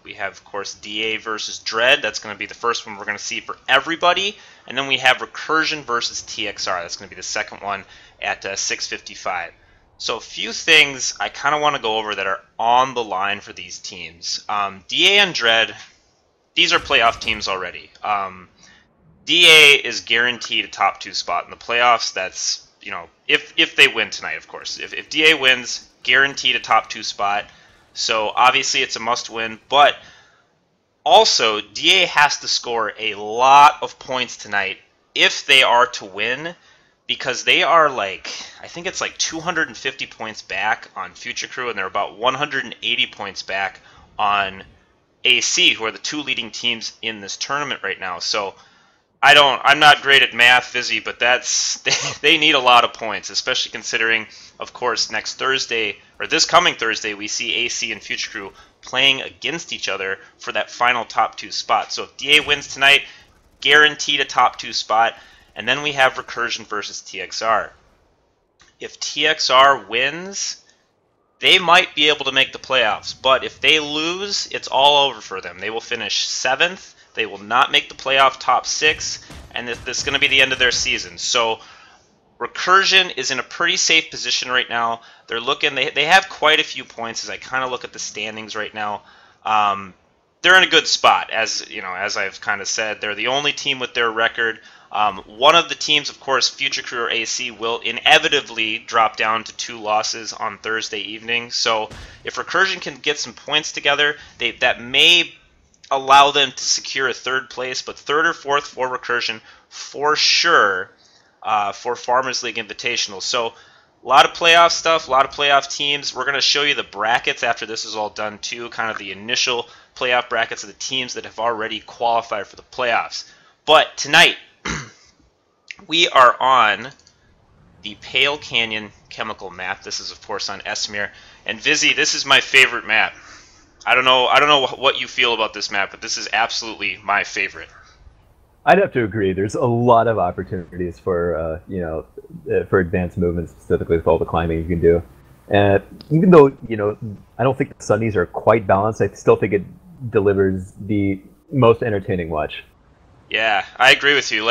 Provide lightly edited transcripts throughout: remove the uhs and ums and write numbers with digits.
We have, of course, DA versus DRED. That's going to be the first one we're going to see for everybody. And then we have Recursion versus TXR. That's going to be the second one at 6:55. So a few things I kind of want to go over that are on the line for these teams. DA and DRED, these are playoff teams already. DA is guaranteed a top 2 spot in the playoffs. That's, if they win tonight, of course. If DA wins, guaranteed a top 2 spot. So obviously it's a must win, but also DA has to score a lot of points tonight if they are to win, because they are I think it's 250 points back on Future Crew, and they're about 180 points back on AC, who are the 2 leading teams in this tournament right now. So I'm not great at math, Vizzy, but they need a lot of points, especially considering, of course, next Thursday, or this coming Thursday, we see AC and Future Crew playing against each other for that final top 2 spot. So if DA wins tonight, guaranteed a top 2 spot, and then we have Recursion versus TXR. If TXR wins, they might be able to make the playoffs, but if they lose, it's all over for them. They will finish 7th. They will not make the playoff top 6, and this is going to be the end of their season. So Recursion is in a pretty safe position right now. They're looking. They have quite a few points as I kind of look at the standings right now. They're in a good spot, as I've kind of said. They're the only team with their record. One of the teams, of course, Future Crew or AC, will inevitably drop down to 2 losses on Thursday evening. So if Recursion can get some points together, that may allow them to secure a 3rd place, but 3rd or 4th for Recursion for sure for Farmers League Invitational. So a lot of playoff stuff, a lot of playoff teams. We're going to show you the brackets after this is all done too, kind of the initial playoff brackets of the teams that have already qualified for the playoffs. But tonight, we are on the Pale Canyon Chemical map. This is, of course, on Esmir. And Vizzy, this is my favorite map. I don't know what you feel about this map, but this is absolutely my favorite. I'd have to agree. There's a lot of opportunities for for advanced movements, specifically with all the climbing you can do. And even though I don't think the Sundays are quite balanced, I still think it delivers the most entertaining watch. Yeah, I agree with you.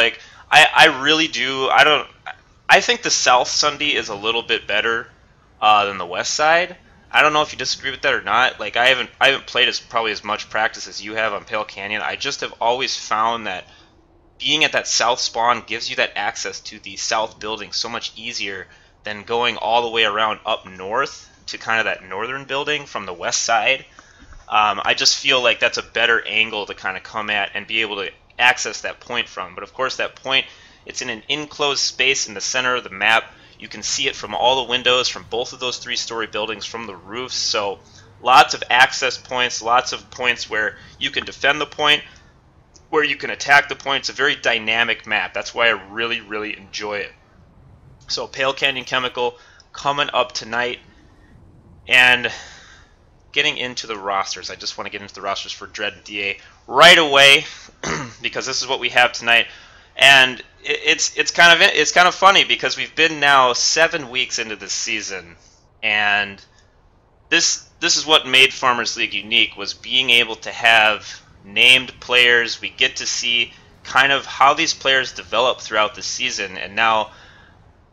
I really do. I think the South Sunday is a little bit better than the West side. I don't know if you disagree with that or not. I haven't played probably as much practice as you have on Pale Canyon. I just have always found that being at that south spawn gives you that access to the south building so much easier than going all the way around up north to kind of that northern building from the west side. I just feel like that's a better angle to kind of come at and be able to access that point from. But of course that point, it's in an enclosed space in the center of the map. You can see it from all the windows from both of those 3-story buildings, from the roofs. So lots of access points, lots of points where you can defend the point, where you can attack the point. It's a very dynamic map. That's why I really, really enjoy it. So Pale Canyon Chemical coming up tonight. And getting into the rosters, I just want to get into the rosters for DRED and DA right away because this is what we have tonight. And it's kind of funny because we've been now 7 weeks into this season, and this is what made Farmers League unique, was being able to have named players. We get to see kind of how these players develop throughout the season, and now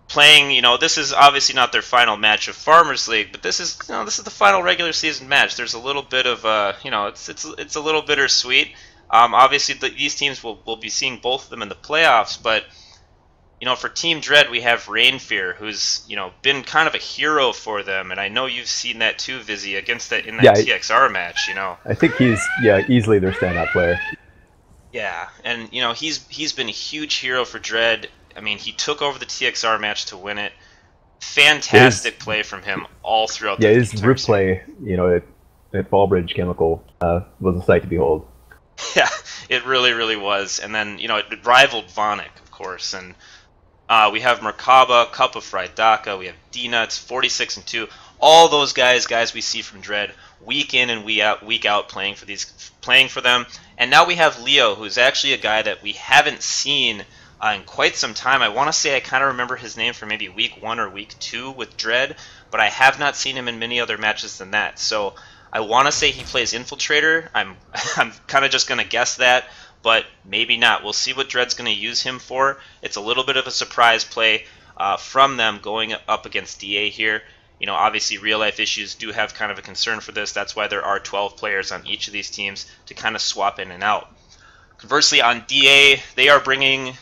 playing, this is obviously not their final match of Farmers League, but this is the final regular season match. There's a little bit of it's a little bittersweet. Obviously, these teams will be seeing both of them in the playoffs, but for Team DRED, we have Rainfear, who's been kind of a hero for them, and I know you've seen that too, Vizzy, in that TXR match. I think he's easily their standout player. Yeah, and he's been a huge hero for DRED. I mean, he took over the TXR match to win it. Fantastic play from him all throughout. Yeah, his roof play, at Fallbridge Chemical was a sight to behold. Yeah, it really, really was. And then, it rivaled Vonic, of course. And we have Merkaba, Cup of Fried Daka, we have D-Nuts, 46-2. All those guys we see from DRED week in and week out playing for them. And now we have Leo, who's actually a guy that we haven't seen in quite some time. I want to say I kind of remember his name from maybe week 1 or week 2 with DRED, but I have not seen him in many other matches than that. So I want to say he plays Infiltrator. I'm kind of just going to guess that, but maybe not. We'll see what DRED's going to use him for. It's a little bit of a surprise play from them going up against DA here. You know, obviously real-life issues do have kind of a concern for this. That's why there are 12 players on each of these teams to kind of swap in and out. Conversely, on DA, they are bringing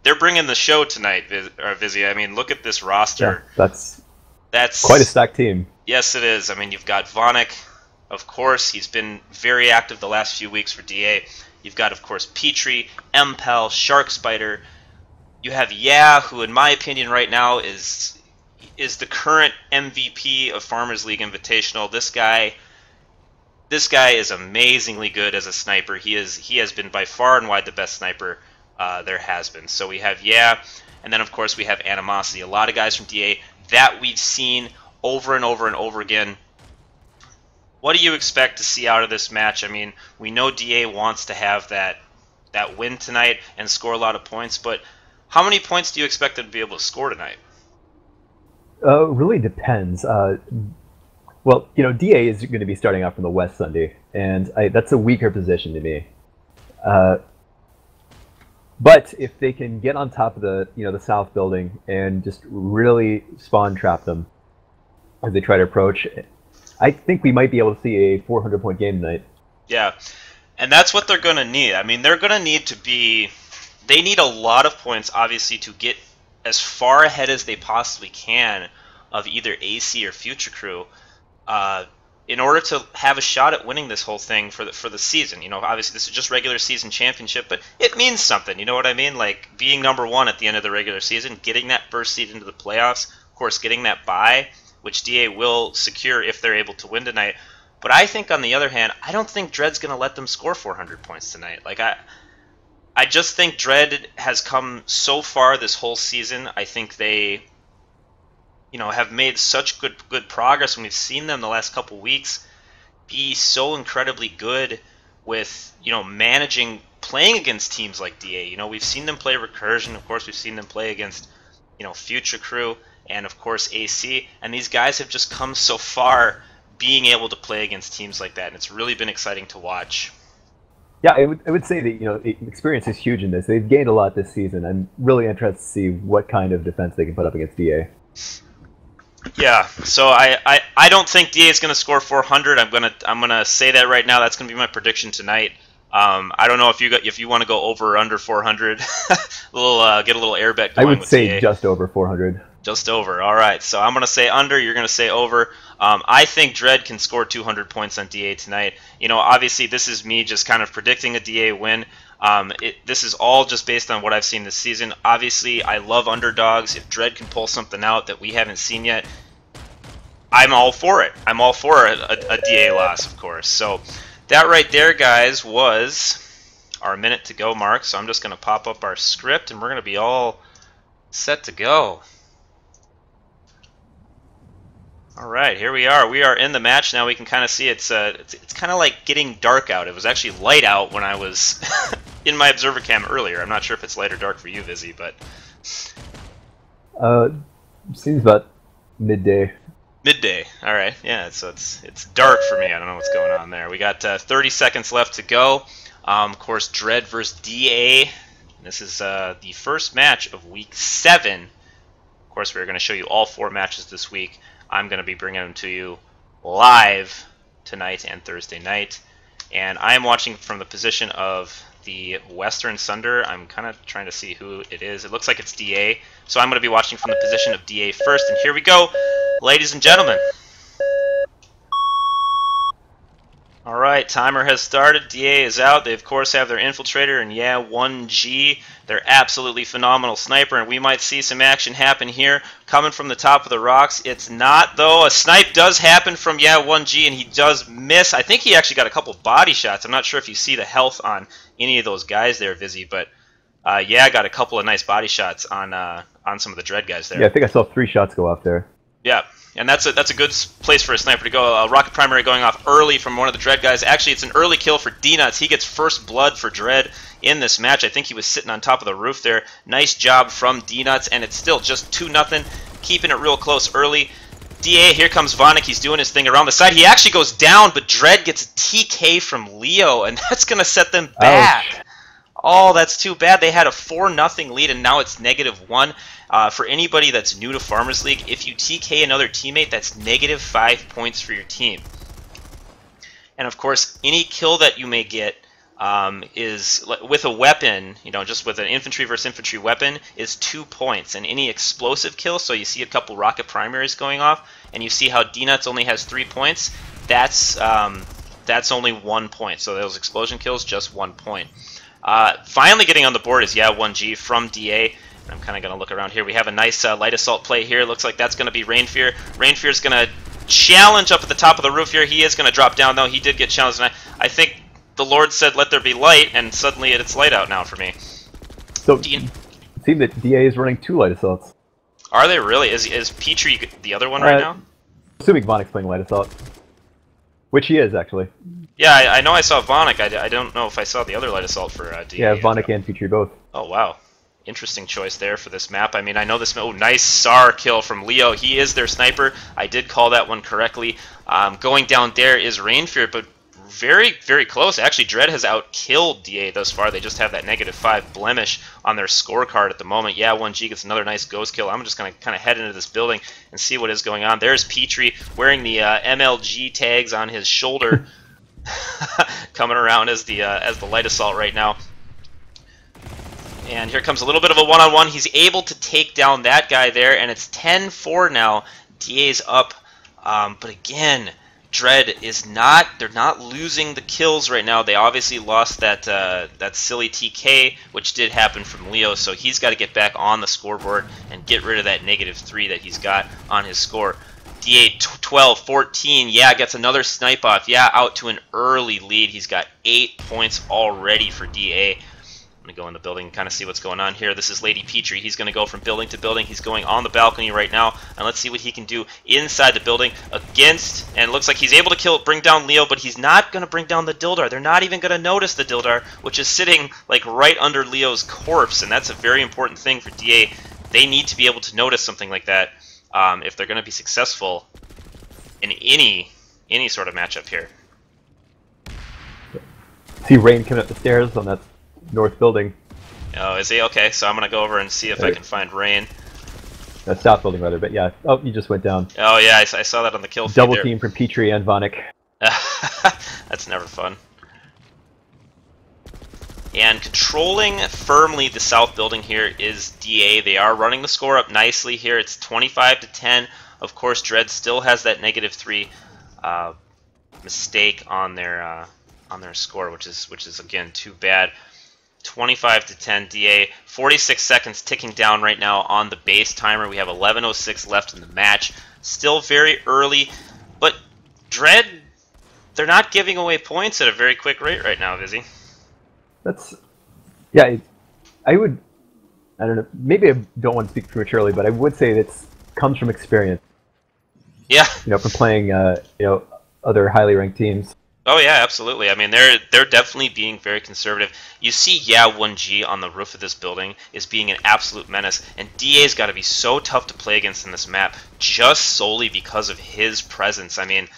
they're bringing the show tonight, Vizzy. I mean, look at this roster. Yeah, that's quite a stacked team. Yes, it is. I mean, you've got Vonik, of course. He's been very active the last few weeks for DA. You've got, of course, Petrie, Empel, Shark Spider. You have who, in my opinion, right now is the current MVP of Farmers League Invitational. This guy is amazingly good as a sniper. He has been by far and wide the best sniper there has been. So we have and then of course we have Animosity. A lot of guys from DA that we've seen over and over and over again. What do you expect to see out of this match? I mean, we know DA wants to have that win tonight and score a lot of points, but how many points do you expect them to be able to score tonight? Really depends. Well, you know, DA is going to be starting out from the West Sunday, and that's a weaker position to me. But if they can get on top of the South building and just really spawn trap them as they try to approach, I think we might be able to see a 400-point game tonight. Yeah, and that's what they're going to need. I mean, they're going to need to be... They need a lot of points, obviously, to get as far ahead as they possibly can of either AC or Future Crew in order to have a shot at winning this whole thing for the season. You know, obviously this is just regular season championship, but it means something. You know what I mean? Like being #1 at the end of the regular season, getting that first seed into the playoffs, of course, getting that bye, which DA will secure if they're able to win tonight. But I think, on the other hand, I don't think DRED's going to let them score 400 points tonight. Like I just think DRED has come so far this whole season. I think they, you know, have made such good progress, and we've seen them the last couple weeks be so incredibly good with, you know, playing against teams like DA. You know, we've seen them play Recursion. Of course, we've seen them play against, you know, Future Crew and, of course, AC. And these guys have just come so far being able to play against teams like that, and it's really been exciting to watch. Yeah, I would say that, you know, experience is huge in this. They've gained a lot this season. I'm really interested to see what kind of defense they can put up against DA. Yeah, so I don't think DA is going to score 400. I'm gonna say that right now. That's going to be my prediction tonight. I don't know if you want to go over or under 400. Get a little air bet going. I would with say DA. Just over 400. Just over. All right. So I'm going to say under. You're going to say over. I think DRED can score 200 points on DA tonight. You know, obviously this is me just kind of predicting a DA win. This is all just based on what I've seen this season. Obviously, I love underdogs. If DRED can pull something out that we haven't seen yet, I'm all for it. I'm all for a DA loss, of course. So that right there, guys, was our minute to go mark. So I'm just going to pop up our script, and we're going to be all set to go. All right, here we are. We are in the match now. We can kind of see it's kind of like getting dark out. It was actually light out when I was in my observer cam earlier. I'm not sure if it's light or dark for you, Vizzy, but seems about midday. Midday. All right. Yeah. So it's dark for me. I don't know what's going on there. We got 30 seconds left to go. Of course, DRED versus DA. This is the first match of week 7. Of course, we're going to show you all 4 matches this week. I'm going to be bringing them to you live tonight and Thursday night. And I am watching from the position of the Western Sunder. I'm kind of trying to see who it is. It looks like it's DA. So I'm going to be watching from the position of DA first. And here we go, ladies and gentlemen. All right, timer has started. DA is out. They, of course, have their Infiltrator and 1G. They're absolutely phenomenal sniper, and we might see some action happen here coming from the top of the rocks. It's not, though. A snipe does happen from 1G, and he does miss. I think he actually got a couple body shots. I'm not sure if you see the health on any of those guys there, Vizzy, but got a couple of nice body shots on some of the DRED guys there. Yeah, I think I saw 3 shots go off there. Yeah. And that's a good place for a sniper to go. Rocket primary going off early from one of the DRED guys. Actually, it's an early kill for D-Nuts. He gets first blood for DRED in this match. I think he was sitting on top of the roof there. Nice job from D-Nuts, and it's still just 2-0, keeping it real close early. DA, here comes Vonic. He's doing his thing around the side. He actually goes down, but Dread gets a TK from Leo, and that's going to set them back. Ouch. Oh, that's too bad. They had a 4-0 lead, and now it's -1. For anybody that's new to Farmers League, if you TK another teammate, that's -5 points for your team. And of course, any kill that you may get is with a weapon, just with an infantry versus infantry weapon, is 2 points. And any explosive kill, so you see a couple rocket primaries going off, and you see how D-Nuts only has 3 points, that's only 1 point. So those explosion kills, just 1 point. Finally getting on the board is 1G from DA. I'm kind of going to look around here. We have a nice light assault play here. Looks like that's going to be Rainfear. Rainfear's going to challenge up at the top of the roof here. He is going to drop down, though. He did get challenged, and I think the Lord said, let there be light, and suddenly it's light out now for me. So, it seems that DA is running 2 light assaults. Are they really? Is Petrie the other one right now? Assuming Vonic's playing light assault. Which he is, actually. Yeah, I know I saw Vonic. I don't know if I saw the other light assault for DA. Yeah, Vonic and Petrie both. Oh, wow. Interesting choice there for this map. I mean, I know this... Oh, nice SAR kill from Leo. He is their sniper. I did call that one correctly. Going down there is Rainfear, but very, very close. Actually, Dread has outkilled DA thus far. They just have that -5 blemish on their scorecard at the moment. 1G gets another nice ghost kill. I'm just going to kind of head into this building and see what is going on. There's Petrie wearing the MLG tags on his shoulder, coming around as the light assault right now. And here comes a little bit of a one-on-one. He's able to take down that guy there, and it's 10-4 now. DA's up, but again, Dread is not. They're not losing the kills right now. They obviously lost that silly TK, which did happen from Leo. So he's got to get back on the scoreboard and get rid of that -3 that he's got on his score. DA 12-14. Gets another snipe off. Out to an early lead. He's got 8 points already for DA. I'm going to go in the building and kind of see what's going on here. This is Lady Petrie. He's going to go from building to building. He's going on the balcony right now. And let's see what he can do inside the building against... And it looks like he's able to bring down Leo, but he's not going to bring down the Dildar. They're not even going to notice the Dildar, which is sitting like right under Leo's corpse. And that's a very important thing for DA. They need to be able to notice something like that if they're going to be successful in any sort of matchup here. See Rain coming up the stairs on that north building. Oh, is he? Okay, so I'm going to go over and see if I can find Rain. South building, rather, but yeah. Oh, you just went down. Oh, yeah, I saw that on the kill feed Double there. team from Petrie and Vonic. That's never fun. And controlling firmly the south building here is DA. They are running the score up nicely here. It's 25-10. Of course, Dread still has that -3 mistake on their score, which is again too bad. 25-10 DA. 46 seconds ticking down right now on the base timer. We have 11:06 left in the match. Still very early, but Dread, they're not giving away points at a very quick rate right now, Vizzy. I don't know, maybe I don't want to speak prematurely, but I would say it comes from experience. Yeah. From playing, other highly ranked teams. Oh yeah, absolutely. I mean, they're definitely being very conservative. You see, 1G on the roof of this building is being an absolute menace, and DA's got to be so tough to play against in this map, just solely because of his presence. I mean,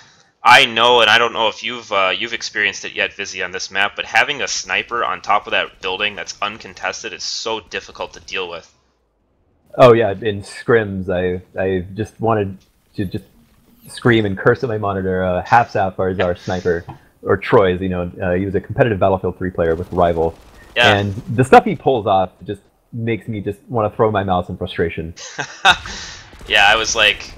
I know, and I don't know if you've experienced it yet, Vizzy, on this map, but having a sniper on top of that building that's uncontested is so difficult to deal with. Oh yeah, in scrims, I just wanted to just scream and curse at my monitor. Half Sapphire is our sniper, or Troy's. He was a competitive Battlefield 3 player with Rival, and the stuff he pulls off just makes me just want to throw my mouse in frustration. Yeah, I was like,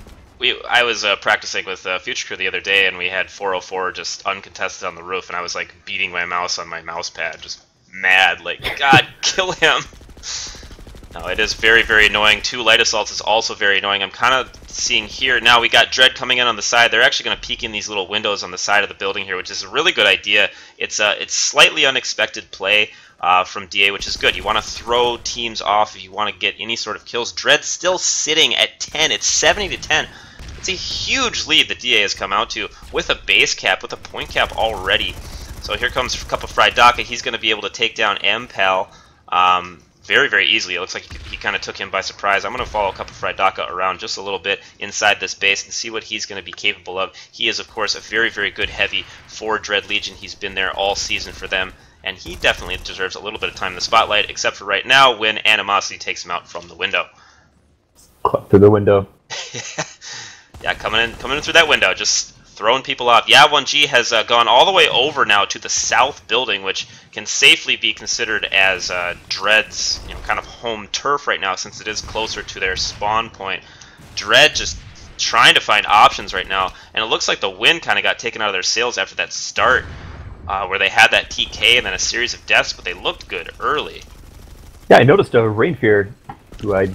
I was practicing with Future Crew the other day, and we had 404 just uncontested on the roof, and I was like beating my mouse on my mouse pad, just mad, like, God, kill him. No, it is very, very annoying. 2 light assaults is also very annoying. I'm kind of seeing here now we got Dread coming in on the side. They're actually going to peek in these little windows on the side of the building here, which is a really good idea. It's slightly unexpected play from DA, which is good. You want to throw teams off if you want to get any sort of kills. Dread's still sitting at 10. It's 70-10. It's a huge lead that DA has come out to with a base cap, with a point cap already. So here comes Cup of Fried Daka. He's going to be able to take down MPAL. very, very easily. It looks like he kind of took him by surprise. I'm going to follow a couple Frydaka around just a little bit inside this base and see what he's going to be capable of. He is, of course, a very, very good heavy for Dread Legion. He's been there all season for them, and he definitely deserves a little bit of time in the spotlight, except for right now when Animosity takes him out from the window. Through the window. Yeah, coming in through that window, just throwing people off. Yeah, 1G has gone all the way over now to the south building, which can safely be considered as Dread's kind of home turf right now, since it is closer to their spawn point. Dread just trying to find options right now, and it looks like the wind kind of got taken out of their sails after that start, where they had that TK and then a series of deaths, but they looked good early. Yeah, I noticed Rainfear, who I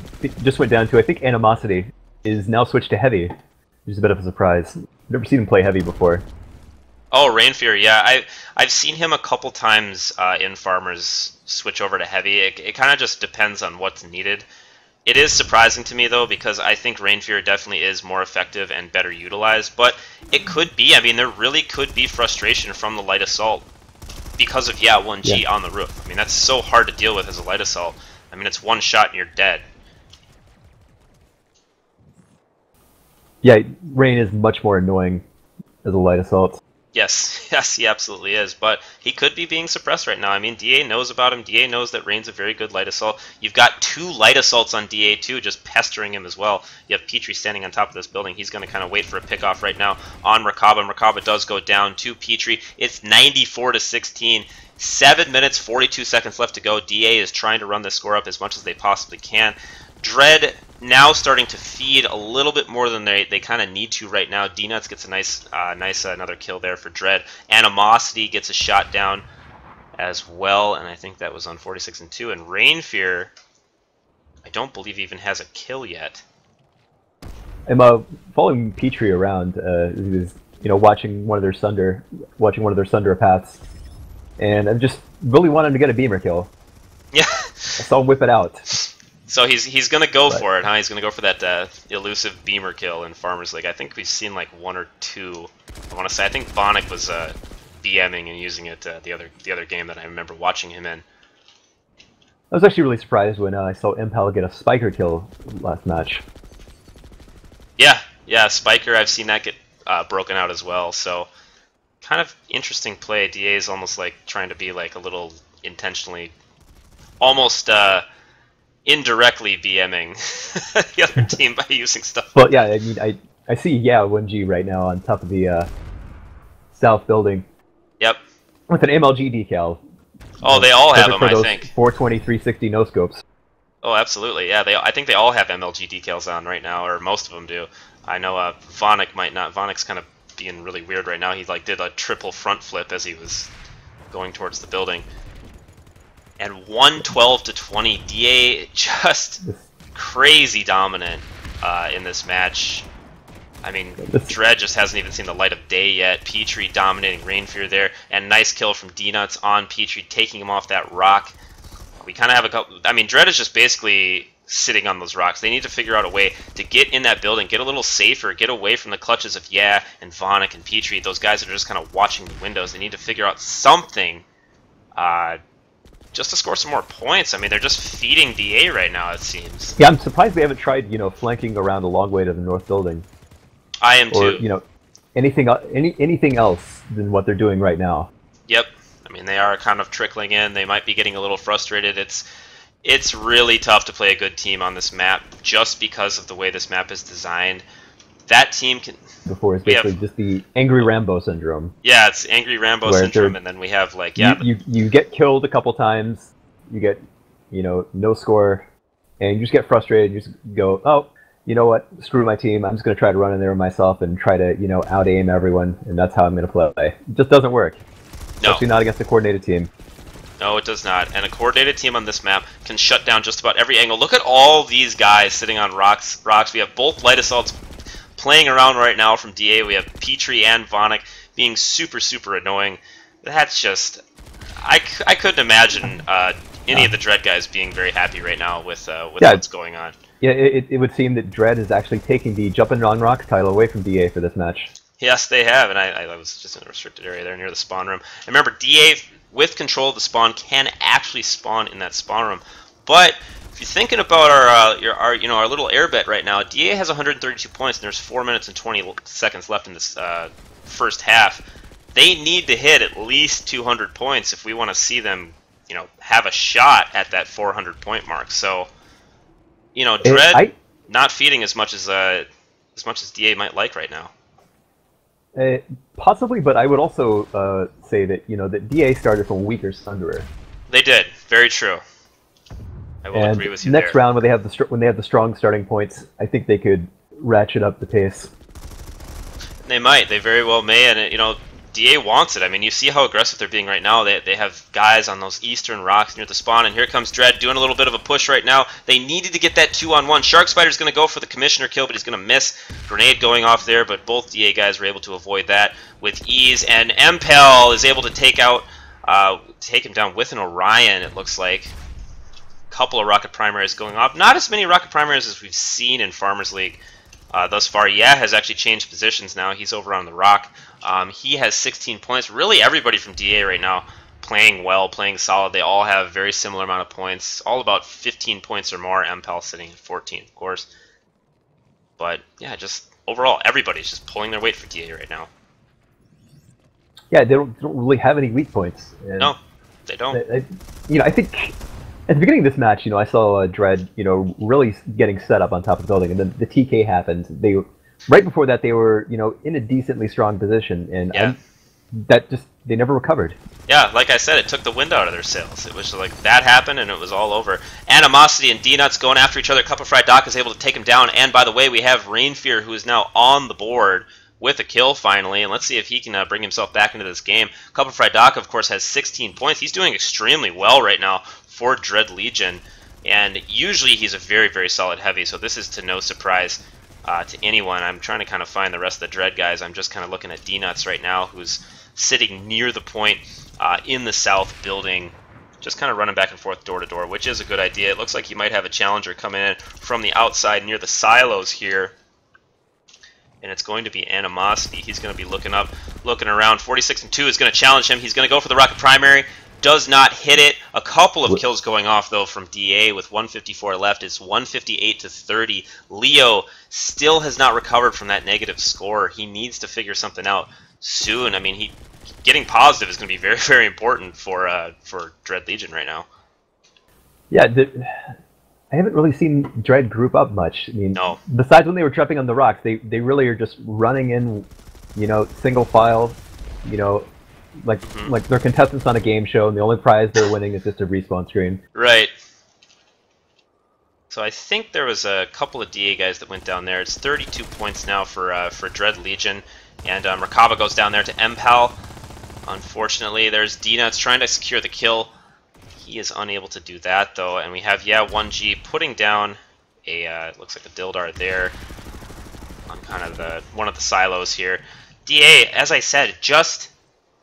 just went down to, I think Animosity, is now switched to heavy, which is a bit of a surprise. Never seen him play heavy before. Oh, Rainfear, yeah. I've seen him a couple times in Farmers switch over to heavy. It kind of just depends on what's needed. It is surprising to me, though, because I think Rainfear definitely is more effective and better utilized, but it could be. I mean, there really could be frustration from the Light Assault because of, 1G on the roof. I mean, that's so hard to deal with as a Light Assault. I mean, it's one shot and you're dead. Yeah, Rain is much more annoying as a Light Assault. Yes, he absolutely is, but he could be being suppressed right now. I mean, DA knows about him. DA knows that Rain's a very good Light Assault. You've got 2 Light Assaults on DA, too, just pestering him as well. You have Petrie standing on top of this building. He's going to kind of wait for a pickoff right now on Rakaba. Rakaba does go down to Petrie. It's 94-16. 7 minutes, 42 seconds left to go. DA is trying to run this score up as much as they possibly can. Dread now starting to feed a little bit more than they kind of need to right now. D-Nuts gets a nice another kill there for Dread. Animosity gets a shot down as well, and I think that was on 46 and 2. And Rainfear, I don't believe even has a kill yet. I'm following Petrie around. He was, watching one of their Sunder paths, and I'm just really wanting to get a beamer kill. Yeah, I saw him whip it out. So he's going to go for it, huh? He's going to go for that elusive beamer kill in Farmers League. I think we've seen like 1 or 2. I want to say I think Vonic was BMing and using it the other game that I remember watching him in. I was actually really surprised when I saw Impel get a Spiker kill last match. Yeah, Spiker. I've seen that get broken out as well. So kind of interesting play. DA is almost like trying to be like a little intentionally, almost. Indirectly BMing the other team by using stuff. Well, yeah, I mean, I see 1G right now on top of the south building. Yep. With an MLG decal. Oh, they all have them, I think. 420, 360 no scopes. Oh, absolutely. Yeah, I think they all have MLG decals on right now, or most of them do. I know Vonic might not. Vonic's kind of being really weird right now. He did a triple front flip as he was going towards the building. And 112-20, DA just crazy dominant in this match. I mean, Dread just hasn't even seen the light of day yet. Petrie dominating Rainfear there, and nice kill from D-Nuts on Petrie, taking him off that rock. We kind of have a couple. I mean, Dread is just basically sitting on those rocks. They need to figure out a way to get in that building, get a little safer, get away from the clutches of and Vonic and Petrie. Those guys that are just kind of watching the windows. They need to figure out something. Just to score some more points. I mean, they're just feeding DA right now, it seems. Yeah, I'm surprised they haven't tried, flanking around a long way to the north building. I am or, too. Anything else than what they're doing right now. Yep. I mean, they are kind of trickling in. They might be getting a little frustrated. It's really tough to play a good team on this map just because of the way this map is designed. That team can... Before it's basically just the Angry Rambo syndrome. Yeah, it's Angry Rambo syndrome, and then we have like you get killed a couple times, you get no score, and you just get frustrated. You just go, oh, you know what? Screw my team. I'm just going to try to run in there myself and try to out aim everyone, and that's how I'm going to play. It just doesn't work. No. Especially not against a coordinated team. No, it does not. And a coordinated team on this map can shut down just about every angle. Look at all these guys sitting on rocks. We have both Light Assaults playing around right now from DA. We have Petrie and Vonic being super, super annoying. That's just... I couldn't imagine any of the Dread guys being very happy right now with what's going on. Yeah, it would seem that Dread is actually taking the Jumpin' on Rocks title away from DA for this match. Yes, they have, and I was just in a restricted area there near the spawn room. And remember, DA, with control of the spawn, can actually spawn in that spawn room. But if you're thinking about our little air bet right now, DA has 132 points, and there's 4 minutes and 20 seconds left in this first half. They need to hit at least 200 points if we want to see them, have a shot at that 400 point mark. So, DRED not feeding as much as DA might like right now. Possibly, but I would also say that that DA started from weaker Sunderer. They did. Very true. I will agree with you next there. round, when they have the strong starting points, I think they could ratchet up the pace. They might. They very well may. And DA wants it. I mean, you see how aggressive they're being right now. They have guys on those eastern rocks near the spawn, and here comes DRED doing a little bit of a push right now. They needed to get that 2-on-1. Shark Spider's going to go for the Commissioner kill, but he's going to miss. Grenade going off there, but both DA guys were able to avoid that with ease. And MPEL is able to take him down with an Orion, it looks like. Couple of rocket primaries going off. Not as many rocket primaries as we've seen in Farmers League thus far. Yeah, has actually changed positions now. He's over on the rock. He has 16 points. Really, everybody from DA right now playing well, playing solid. They all have a very similar amount of points. All about 15 points or more. MPEL sitting at 14, of course. But yeah, just overall, everybody's just pulling their weight for DA right now. Yeah, they don't really have any weak points. And no, they don't. I think at the beginning of this match, I saw DRED, really getting set up on top of the building, and then the TK happened. Right before that, they were, in a decently strong position, and yeah. They never recovered. Yeah, like I said, it took the wind out of their sails. It was like that happened, and it was all over. Animosity and D-Nuts going after each other. Cup of Fried Doc is able to take him down, and by the way, we have Rain Fear, who is now on the board with a kill finally, and let's see if he can bring himself back into this game. Cup of Fried Doc, of course, has 16 points. He's doing extremely well right now for DRED Legion, and usually he's a very, very solid heavy, so this is to no surprise to anyone. I'm trying to kind of find the rest of the DRED guys. I'm just kind of looking at D-Nuts right now, who's sitting near the point in the south building, just kind of running back and forth door to door, which is a good idea. It looks like he might have a challenger coming in from the outside near the silos here, and it's going to be Animosity. He's going to be looking up, looking around. 46-2 is going to challenge him. He's going to go for the rocket primary. Does not hit it. A couple of kills going off, though, from DA with 154 left. It's 158-30. Leo still has not recovered from that negative score. He needs to figure something out soon. I mean, getting positive is going to be very, very important for DRED Legion right now. Yeah, I haven't really seen DRED group up much. I mean, no. Besides when they were jumping on the rocks, they really are just running in, single file, like they're contestants on a game show, and the only prize they're winning is just a respawn screen. Right. So I think there was a couple of DA guys that went down there. It's 32 points now for DRED Legion, and Merkaba goes down there to MPEL. Unfortunately, there's D-Nuts trying to secure the kill. He is unable to do that, though, and we have 1G putting down a looks like a Dildar there on kind of one of the silos here. DA, as I said, just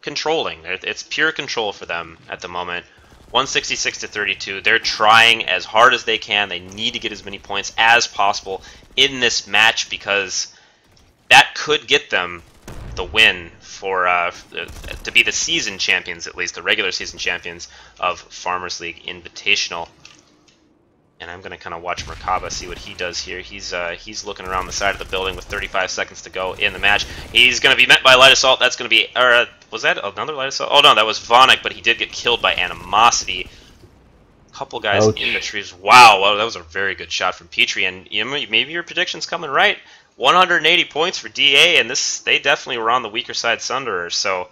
controlling. It's pure control for them at the moment. 166-32. They're trying as hard as they can. They need to get as many points as possible in this match, because that could get them the win for to be the season champions, at least the regular season champions of Farmers League Invitational. And I'm going to kind of watch Merkaba, see what he does here. He's looking around the side of the building with 35 seconds to go in the match. He's going to be met by Light Assault. That's going to be, was that another Light Assault? Oh no, that was Vonic, but he did get killed by Animosity. A couple guys in the trees. Wow, that was a very good shot from Petrie. And maybe your prediction's coming right. 180 points for DA, and they definitely were on the weaker side Sunderers. So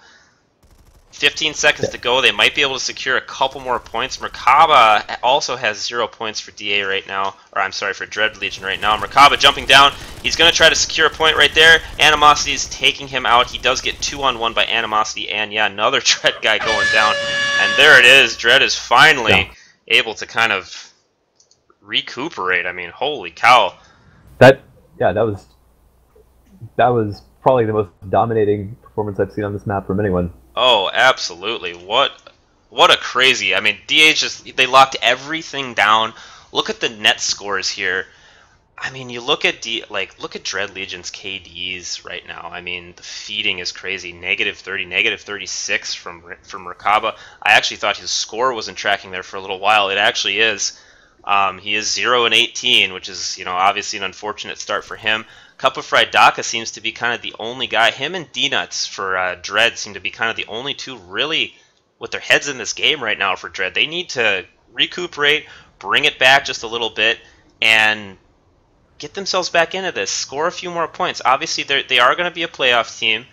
15 seconds to go. They might be able to secure a couple more points. Merkaba also has 0 points for DA right now, or I'm sorry, for DRED Legion right now. Merkaba jumping down. He's going to try to secure a point right there. Animosity is taking him out. He does get 2-on-1 by Animosity, and yeah, another DRED guy going down. And there it is. DRED is finally able to kind of recuperate. I mean, holy cow. That was probably the most dominating performance I've seen on this map from anyone. Oh, absolutely. What a crazy. I mean, DH they locked everything down. Look at the net scores here. I mean, you look at look at DRED Legion's KDs right now. I mean, the feeding is crazy. -30, -36 from Merkaba. I actually thought his score wasn't tracking there for a little while. It actually is. He is 0-18, which is, obviously an unfortunate start for him. Cup of Fried Daka seems to be kind of the only guy. Him and D-Nuts for DRED seem to be kind of the only two really with their heads in this game right now for DRED. They need to recuperate, bring it back just a little bit, and get themselves back into this. Score a few more points. Obviously, they are going to be a playoff team.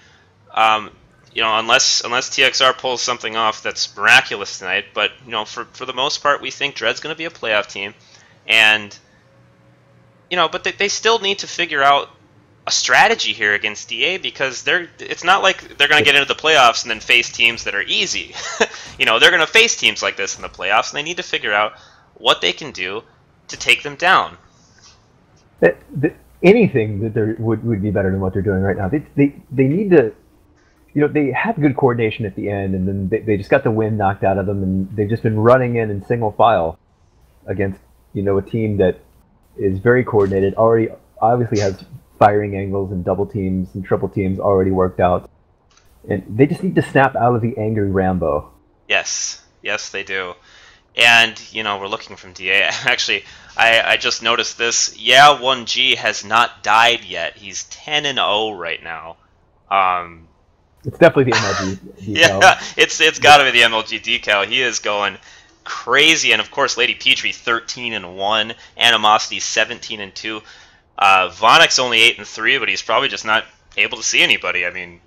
Unless TXR pulls something off that's miraculous tonight. But for the most part, we think DRED's going to be a playoff team, and but they still need to figure out a strategy here against DA, because it's not like they're going to get into the playoffs and then face teams that are easy. They're going to face teams like this in the playoffs, and they need to figure out what they can do to take them down. Anything that would be better than what they're doing right now. They need to, they had good coordination at the end, and then they just got the wind knocked out of them, and they've just been running in single file against a team that is very coordinated, already obviously has firing angles and double teams and triple teams already worked out, and they just need to snap out of the angry Rambo. Yes, they do. And we're looking from DA. Actually, I just noticed this. 1G has not died yet. He's 10-0 right now. It's definitely the MLG decal. Yeah, it's got to be the MLG decal. He is going crazy, and of course, Lady Petrie 13-1, Animosity 17-2. Vonic's only 8-3, but he's probably just not able to see anybody. I mean,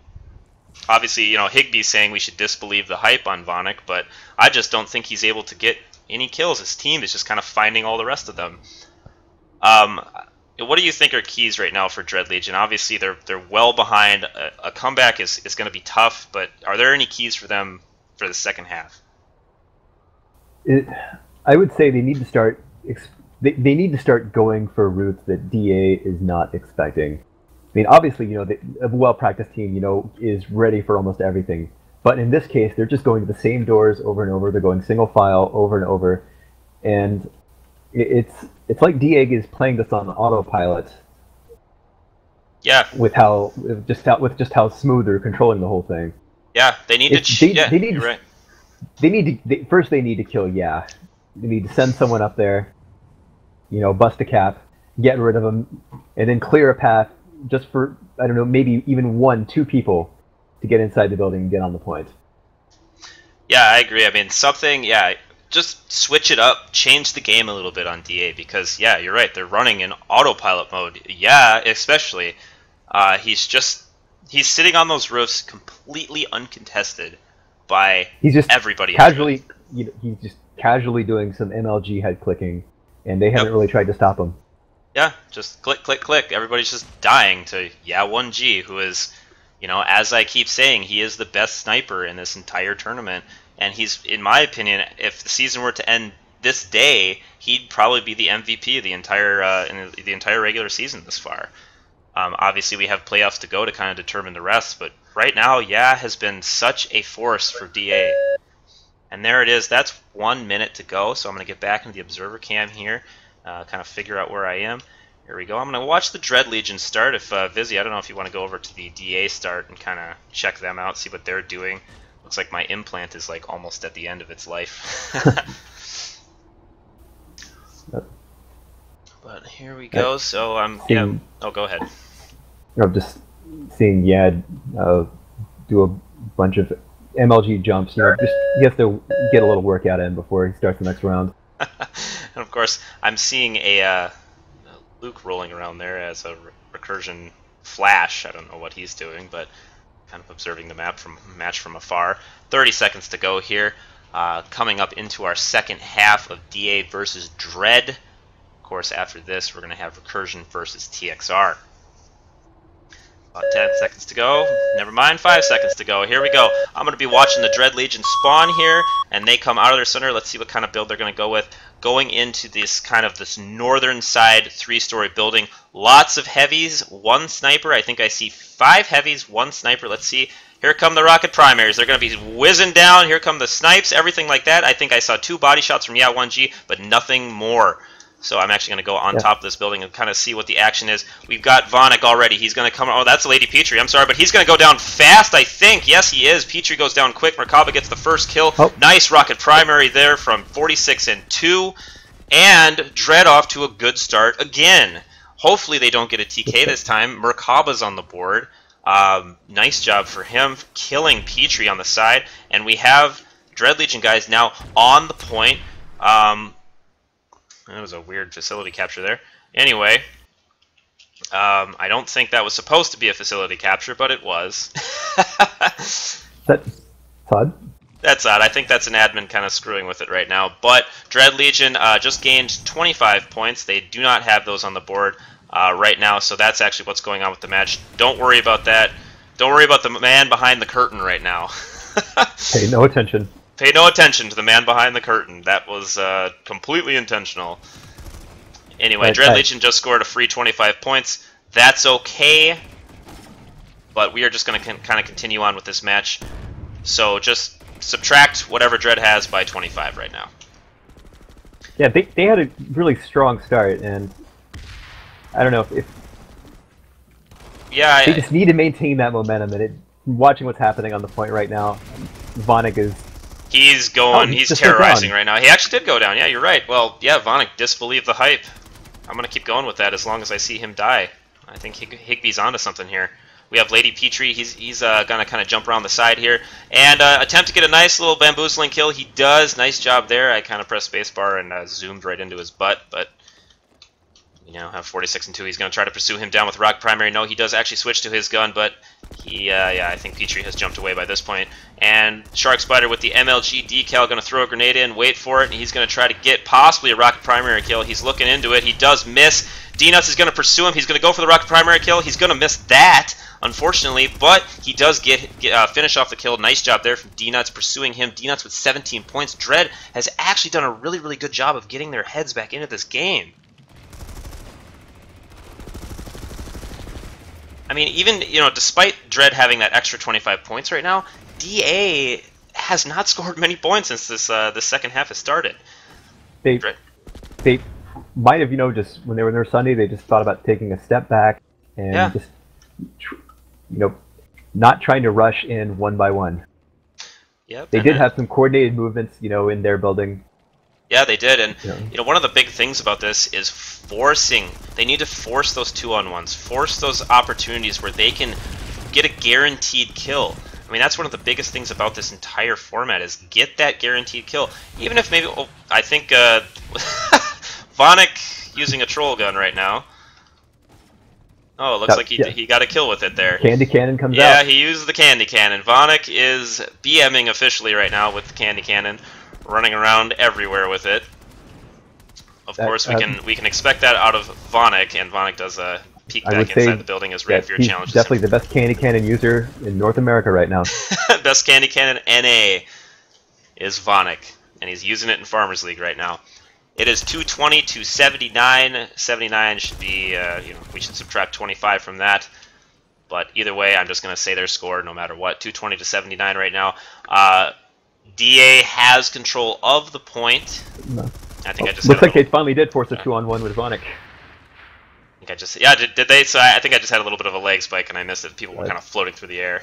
obviously, Higby's saying we should disbelieve the hype on Vonic, but I just don't think he's able to get any kills. His team is just kind of finding all the rest of them. What do you think are keys right now for DRED Legion? Obviously, they're well behind. A comeback is going to be tough, but are there any keys for them for the second half? I would say they need to start. They need to start going for routes that DA is not expecting. I mean, obviously, a well-practiced team, is ready for almost everything. But in this case, they're just going to the same doors over and over. They're going single file over and over, and it's like DA is playing this on autopilot. Yeah. With just how smooth they're controlling the whole thing. Yeah, they need you're right. First they need to kill. Yeah, they need to send someone up there. Bust a cap, get rid of them, and then clear a path just for, I don't know, maybe even 1-2 people to get inside the building and get on the point. Yeah, I agree. I mean, just switch it up, change the game a little bit on DA, because, yeah, you're right, they're running in autopilot mode. Yeah, especially. He's sitting on those roofs completely uncontested by everybody. He's just casually doing some MLG head clicking, and they haven't really tried to stop him. Yeah, just click, click, click. Everybody's just dying to 1G, who is, as I keep saying, he is the best sniper in this entire tournament. And he's, in my opinion, if the season were to end this day, he'd probably be the MVP of the entire regular season this far. Obviously, we have playoffs to go to kind of determine the rest, but right now, has been such a force for DA. And there it is. That's 1 minute to go. So I'm going to get back into the observer cam here, kind of figure out where I am. Here we go. I'm going to watch the DRED Legion start. If Vizzy, I don't know if you want to go over to the DA start and kind of check them out, see what they're doing. Looks like my implant is like almost at the end of its life. But here we go. So I'm Oh, go ahead. I'm just seeing Yad do a bunch of MLG jumps. He has to get a little workout in before he starts the next round. And of course, I'm seeing a Luke rolling around there as a recursion flash. I don't know what he's doing, but kind of observing the match from afar. 30 seconds to go here. Coming up into our second half of DA versus DRED. Of course, after this, we're going to have Recursion versus TXR. About 10 seconds to go. Never mind, 5 seconds to go. Here we go. I'm going to be watching the DRED Legion spawn here, and they come out of their center. Let's see what kind of build they're going to go with. Going into this northern side 3-story building. Lots of heavies, 1 sniper. I think I see 5 heavies, 1 sniper. Let's see. Here come the rocket primaries. They're going to be whizzing down. Here come the snipes, everything like that. I think I saw 2 body shots from 1G, but nothing more. So I'm actually going to go on top of this building and kind of see what the action is. We've got Vonic already. He's going to come. Oh, that's Lady Petrie. I'm sorry, but he's going to go down fast, I think. Yes, he is. Petrie goes down quick. Merkaba gets the first kill. Oh. Nice rocket primary there from 46-2. And Dread off to a good start again. Hopefully they don't get a TK this time. Merkaba's on the board. Nice job for him, killing Petrie on the side. And we have Dread Legion guys now on the point. That was a weird facility capture there. Anyway, I don't think that was supposed to be a facility capture, but it was. That's odd. That's odd. I think that's an admin kind of screwing with it right now. But Dread Legion just gained 25 points. They do not have those on the board right now, so that's actually what's going on with the match. Don't worry about that. Don't worry about the man behind the curtain right now. Pay no attention. Pay no attention to the man behind the curtain. That was completely intentional. Anyway, Dread Legion just scored a free 25 points. That's okay. But we are just going to kind of continue on with this match. So just subtract whatever Dread has by 25 right now. Yeah, they had a really strong start, and I don't know if yeah, they just need to maintain that momentum. And watching what's happening on the point right now, Vonik is he's terrorizing right now. He actually did go down. Yeah, you're right. Well, yeah, Vonik disbelieved the hype. I'm gonna keep going with that as long as I see him die. I think Higby's onto something here. We have Lady Petrie. He's gonna kind of jump around the side here and attempt to get a nice little bamboozling kill. He does. Nice job there. I kind of pressed spacebar and zoomed right into his butt, but you know, have 46 and 2. He's gonna try to pursue him down with rocket primary. No, he does actually switch to his gun, but he yeah, I think Petrie has jumped away by this point. And Shark Spider with the MLG decal gonna throw a grenade in, wait for it, and he's gonna try to get possibly a rocket primary kill. He's looking into it. He does miss. D-Nuts is gonna pursue him. He's gonna go for the rocket primary kill. He's gonna miss that, unfortunately, but he does finish off the kill. Nice job there from D-Nuts pursuing him. D-Nuts with 17 points. Dread has actually done a really, really good job of getting their heads back into this game. I mean, even, you know, despite Dread having that extra 25 points right now, DA has not scored many points since this the second half has started. They might have, you know, just when they were in their Sunday, they just thought about taking a step back and just, you know, not trying to rush in one by one. Yep. They did have some coordinated movements, you know, in their building. Yeah, they did, and you know, one of the big things about this is forcing. They need to force those 2-on-1s, force those opportunities where they can get a guaranteed kill. I mean, that's one of the biggest things about this entire format is get that guaranteed kill. Even if maybe, I think Vonik using a troll gun right now. Oh, it looks like he got a kill with it there. Candy cannon comes out. Yeah, he used the candy cannon. Vonik is BMing officially right now with the candy cannon, running around everywhere with it. Of course, we can expect that out of Vonik, and Vonik does peek back inside the building as Rainfear challenges him. Definitely the best candy cannon user in North America right now. Best candy cannon NA is Vonik, and he's using it in Farmers League right now. It is 220 to 79. 79 should be, you know, we should subtract 25 from that. But either way, I'm just going to say their score no matter what. 220 to 79 right now. DA has control of the point. No. I think I just looks like they finally did force a 2-on-1 with Vonik. I think I just did they? So I think I just had a little bit of a leg spike and I missed it. People were kind of floating through the air.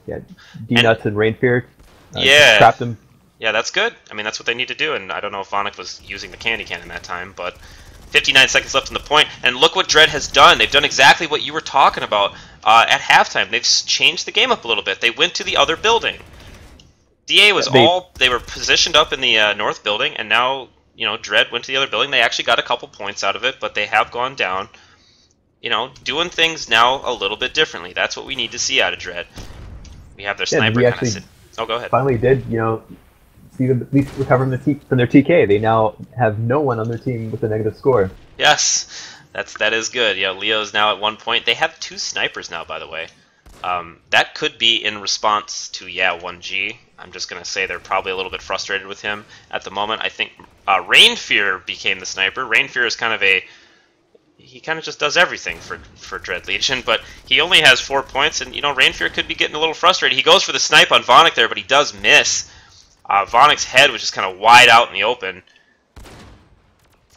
Yeah, D-Nuts and Rainfear. Trapped them. Yeah, that's good. I mean, that's what they need to do. And I don't know if Vonik was using the candy cannon that time, but 59 seconds left in the point. And look what Dread has done. They've done exactly what you were talking about at halftime. They've changed the game up a little bit. They went to the other building. DA was they were positioned up in the north building, and now, you know, Dread went to the other building. They actually got a couple points out of it, but they have gone down. You know, doing things now a little bit differently. That's what we need to see out of Dread. We have their sniper kind of sit. Oh, go ahead. Finally did, you know, see them at least recover from their TK. They now have no one on their team with a negative score. Yes, that is good. Yeah, Leo's now at 1 point. They have 2 snipers now, by the way. That could be in response to 1G. I'm just going to say they're probably a little bit frustrated with him at the moment. I think Rainfear became the sniper. Rainfear is kind of he kind of just does everything for Dread Legion, but he only has 4 points, and, you know, Rainfear could be getting a little frustrated. He goes for the snipe on Vonik there, but he does miss. Vonik's head was just kind of wide out in the open.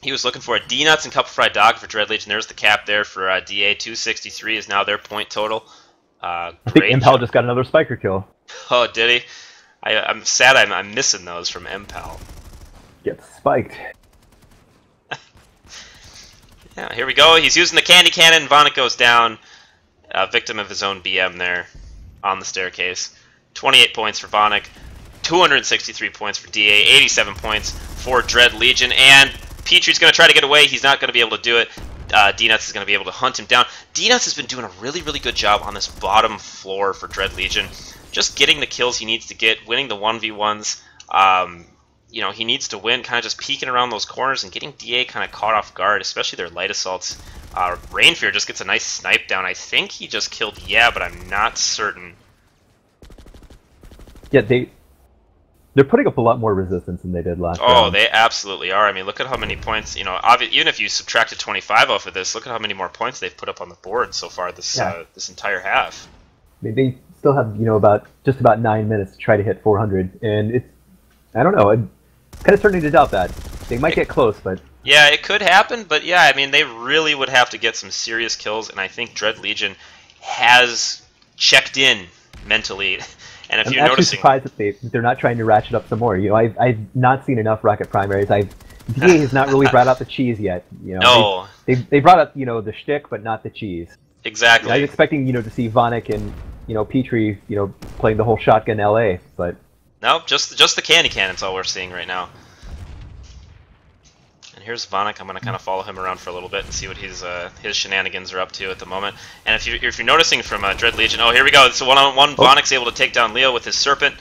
He was looking for a D-Nuts and Couple Fried Dog for Dread Legion. There's the cap there for DA. 263 is now their point total. I think Impel just got another spiker kill. Oh, did he? I'm sad I'm missing those from MPAL. Gets spiked. Yeah, here we go. He's using the candy cannon. Vonik goes down. Victim of his own BM there on the staircase. 28 points for Vonik. 263 points for DA. 87 points for DRED Legion. And Petrie's going to try to get away. He's not going to be able to do it. D-Nuts is going to be able to hunt him down. D-Nuts has been doing a really, really good job on this bottom floor for DRED Legion. Just getting the kills he needs to get, winning the 1v1s. You know, he needs to win, kind of just peeking around those corners and getting DA kind of caught off guard, especially their light assaults. Rainfear just gets a nice snipe down. I think he just killed Yeah, but I'm not certain. Yeah, they're putting up a lot more resistance than they did last round. Oh, they absolutely are. I mean, look at how many points, you know, even if you subtracted 25 off of this, look at how many more points they've put up on the board so far this this entire half. I mean, they still have, you know, just about 9 minutes to try to hit 400, and it's, I don't know, I'm kind of starting to doubt that. They might get close, but... Yeah, it could happen, but yeah, I mean, they really would have to get some serious kills, and I think DRED Legion has checked in mentally. And if I'm you're actually noticing, surprised that they're not trying to ratchet up some more. You know, I've not seen enough Rocket primaries. DA has not really brought out the cheese yet. You know, no, they brought out, you know, the shtick, but not the cheese. exactly. I was expecting, you know, to see Vonik and, you know, Petrie, you know, playing the whole shotgun LA, but No, just the candy cannon's all we're seeing right now. And here's Vonik. I'm going to kind of follow him around for a little bit and see what his shenanigans are up to at the moment. And if you're noticing from DRED Legion, oh, here we go. It's a one-on-one. Vonik's able to take down Leo with his Serpent.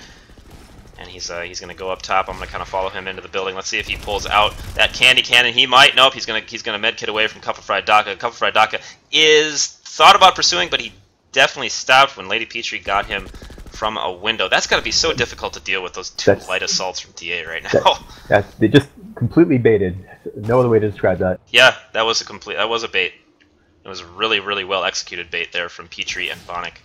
And he's going to go up top. I'm going to kind of follow him into the building. Let's see if he pulls out that candy cannon. He might. Nope, he's going to medkit away from Cup of Fried Daka. Cup of Fried Daka is thought about pursuing, but he definitely stopped when Lady Petrie got him from a window. That's got to be so difficult to deal with, those two light assaults from DA right now. They just completely baited. No other way to describe that. Yeah, that was a bait. It was a really, really well executed bait there from Petrie and Vonik.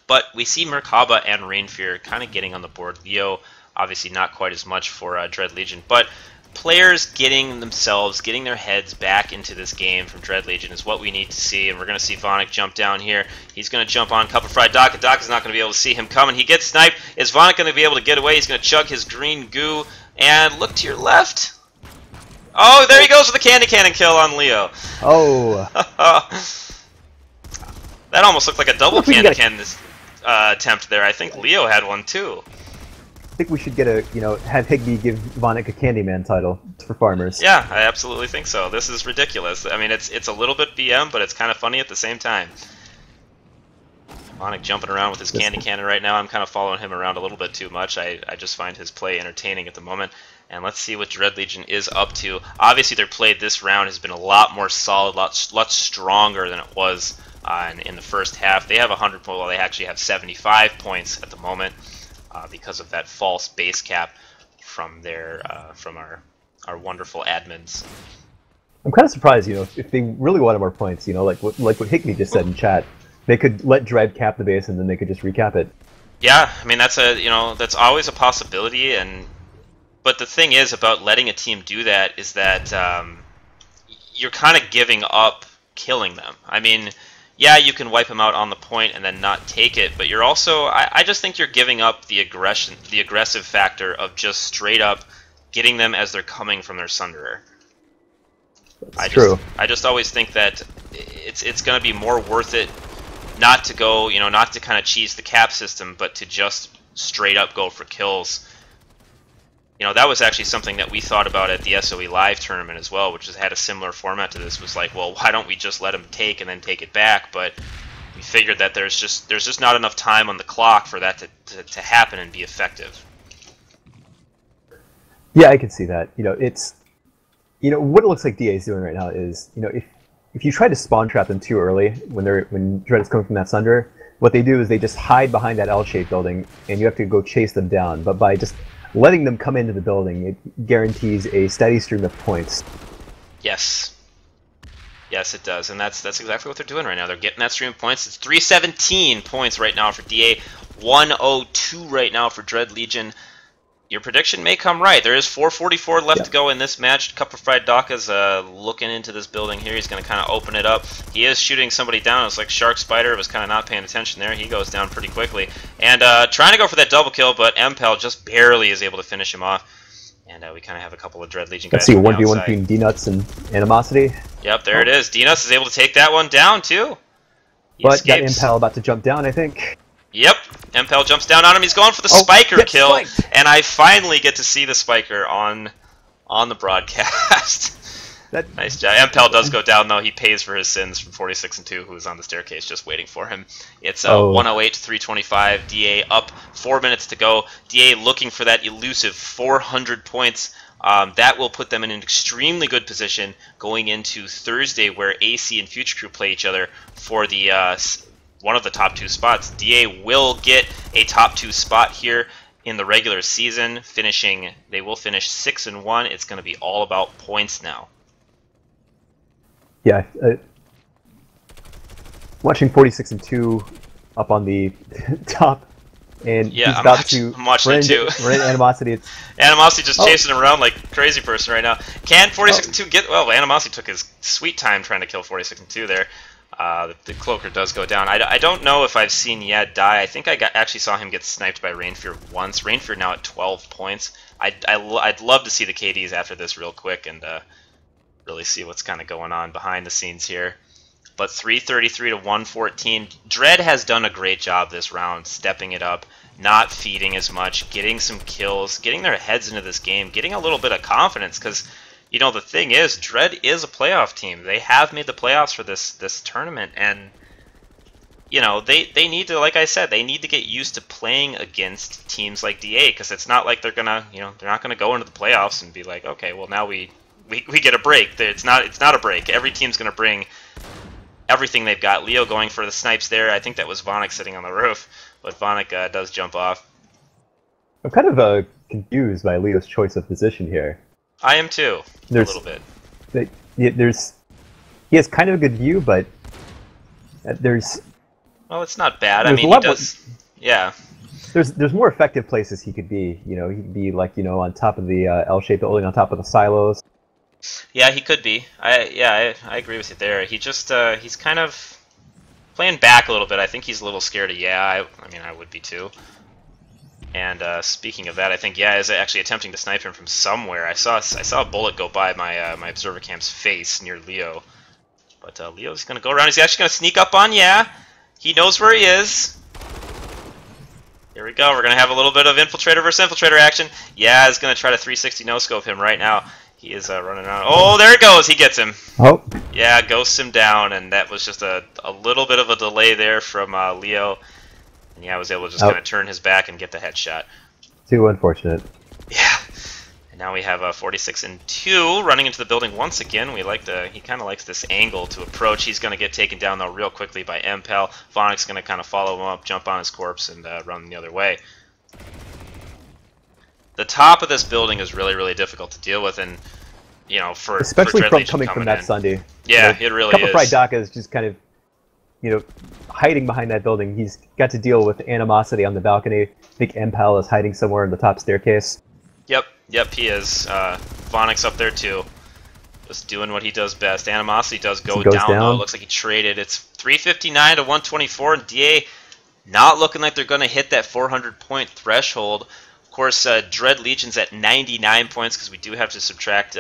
But we see Merkaba and Rainfear kind of getting on the board. Leo, obviously not quite as much for DRED Legion, but players getting their heads back into this game from DRED Legion is what we need to see, and we're going to see Vonik jump down here. He's going to jump on Cup of Fried Daka. Daka's not going to be able to see him coming. He gets sniped. Is Vonik going to be able to get away? He's going to chug his green goo, and look to your left. Oh, there he goes with the candy cannon kill on Leo. Oh. That almost looked like a double candy cannon attempt there. I think Leo had one too. I think we should get have Higby give Vonik a Candyman title for farmers. Yeah, I absolutely think so. This is ridiculous. I mean, it's a little bit BM, but it's kind of funny at the same time. Vonik jumping around with his candy cannon right now. I'm kind of following him around a little bit too much. I just find his play entertaining at the moment. And let's see what DRED Legion is up to. Obviously, their play this round has been a lot more solid, lot stronger than it was in the first half. They have 100 points. Well, they actually have 75 points at the moment because of that false base cap from our wonderful admins. I'm kind of surprised, if they really wanted more points, like what Hickney just said in chat, they could let DRED cap the base and then they could just recap it. Yeah, I mean that's always a possibility, but the thing is about letting a team do that is that you're kind of giving up killing them. I mean, yeah, you can wipe them out on the point and then not take it, but you're also I just think you're giving up the aggressive factor of just straight up getting them as they're coming from their Sunderer. That's true. I just always think that it's going to be more worth it not to go, not to kind of cheese the cap system, but to just straight up go for kills. That was actually something that we thought about at the SOE Live tournament as well, which has had a similar format to this. Was like, well, why don't we just let them take and then take it back? But we figured that there's just not enough time on the clock for that to happen and be effective. Yeah, I can see that. It's what it looks like DA is doing right now is if you try to spawn trap them too early when DRED is coming from that Sunder, what they do is they just hide behind that L-shaped building and you have to go chase them down. But by just letting them come into the building, it guarantees a steady stream of points. Yes. Yes, it does, and that's exactly what they're doing right now. They're getting that stream of points. It's 317 points right now for DA, 102 right now for DRED Legion. Your prediction may come right. There is 4:44 left to go in this match. Cup of Fried Daka's looking into this building here. He's going to kind of open it up. He is shooting somebody down. It's like Shark Spider was kind of not paying attention there. He goes down pretty quickly. And trying to go for that double kill, but MPEL just barely is able to finish him off. And we kind of have a couple of Dread Legion Let's guys see, on the 1v1 outside. between D-Nuts and Animosity. Yep, there it is. Dinos is able to take that one down, too. He But got escapes. Impel about to jump down, I think. Yep, Impel jumps down on him. He's going for the Oh, Spiker gets kill. spiked. And I finally get to see the Spiker on the broadcast. Nice job. Impel does go down, though. He pays for his sins from 46 and 2, who is on the staircase just waiting for him. It's 108 to 325. DA up 4 minutes to go. DA looking for that elusive 400 points. That will put them in an extremely good position going into Thursday, where AC and Future Crew play each other for the one of the top 2 spots. DA will get a top 2 spot here in the regular season, they will finish 6-1. It's going to be all about points now. Yeah, watching 46 and 2 up on the top, and yeah, he's about to I'm watching it too. Animosity. Animosity just chasing him around like a crazy person right now. Can 46 and 2 get? Well, Animosity took his sweet time trying to kill 46 and 2 there. The Cloaker does go down. I don't know if I've seen Yad die. I think I actually saw him get sniped by Rainfear once. Rainfear now at 12 points. I'd love to see the KDs after this real quick and really see what's kind of going on behind the scenes here. But 333 to 114. DRED has done a great job this round, stepping it up, not feeding as much, getting some kills, getting their heads into this game, getting a little bit of confidence. Because, you know, the thing is, DRED is a playoff team. They have made the playoffs for this tournament, and you know, they need to, like I said, they need to get used to playing against teams like DA, because it's not like they're gonna, you know, they're not gonna go into the playoffs and be like, okay, well now we get a break. It's not a break. Every team's gonna bring everything they've got. Leo going for the snipes there. I think that was Vonik sitting on the roof, but Vonik does jump off. I'm kind of confused by Leo's choice of position here. I am too, a little bit. He has kind of a good view, but there's... Well, it's not bad. I mean, he does... Yeah. There's more effective places he could be. You know, he could be like, you know, on top of the L-shaped building, on top of the silos. Yeah, he could be. I agree with you there. He just he's kind of playing back a little bit. I think he's a little scared of I mean, I would be too. And speaking of that, I think is actually attempting to snipe him from somewhere. I saw a bullet go by my my observer cam's face near Leo. But Leo's gonna go around. He's actually gonna sneak up on He knows where he is. Here we go. We're gonna have a little bit of infiltrator versus infiltrator action. Is gonna try to 360 no scope him right now. He is running around. Oh, there it goes. He gets him. Oh. Yeah, ghosts him down, and that was just a little bit of a delay there from Leo. And I was able to just kind of turn his back and get the headshot. Too unfortunate. Yeah. And now we have 46 and 2 running into the building once again. He kind of likes this angle to approach. He's going to get taken down though real quickly by Impel. Vonik's going to kind of follow him up, jump on his corpse, and run the other way. The top of this building is really, really difficult to deal with, and you know, especially for from coming from that Sunday. Yeah, you know, it really is. A couple Pride Daka is just kind of, you know, hiding behind that building. He's got to deal with Animosity on the balcony. I think Impel is hiding somewhere in the top staircase. Yep, he is. Vonik's up there too, just doing what he does best. Animosity does go down though. It looks like he traded. It's 359 to 124, and DA not looking like they're going to hit that 400-point threshold. Of course, DRED Legion's at 99 points because we do have to subtract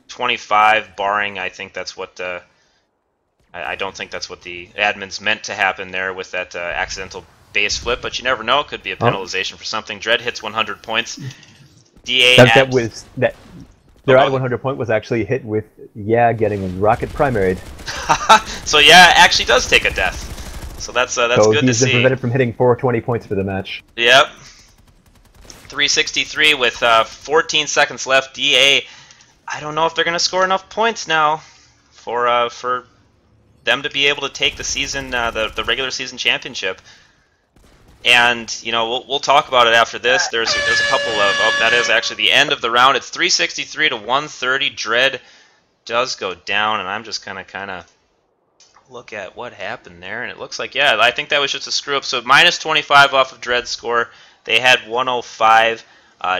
25, barring I think that's what I don't think that's what the admins meant to happen there with that accidental base flip, but you never know. It could be a penalization for something. DRED hits 100 points. DA their odd 100 point was actually hit with getting rocket primaried. So actually does take a death. So that's good to see. He's been prevented from hitting 420 points for the match. Yep. 363 with 14 seconds left. DA, I don't know if they're going to score enough points now for them to be able to take the season, the regular season championship. And you know, we'll talk about it after this. There's a couple of that is actually the end of the round. It's 363 to 130. DRED does go down, and I'm just gonna kind of look at what happened there, and it looks like I think that was just a screw up. So minus 25 off of DRED's score. They had 105.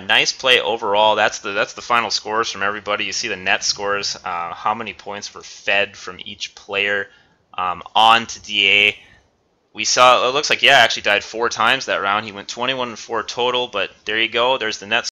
Nice play overall. That's the final scores from everybody. You see the net scores, how many points were fed from each player on to DA. We saw, it looks like actually died 4 times that round. He went 21 and 4 total, but there you go. There's the net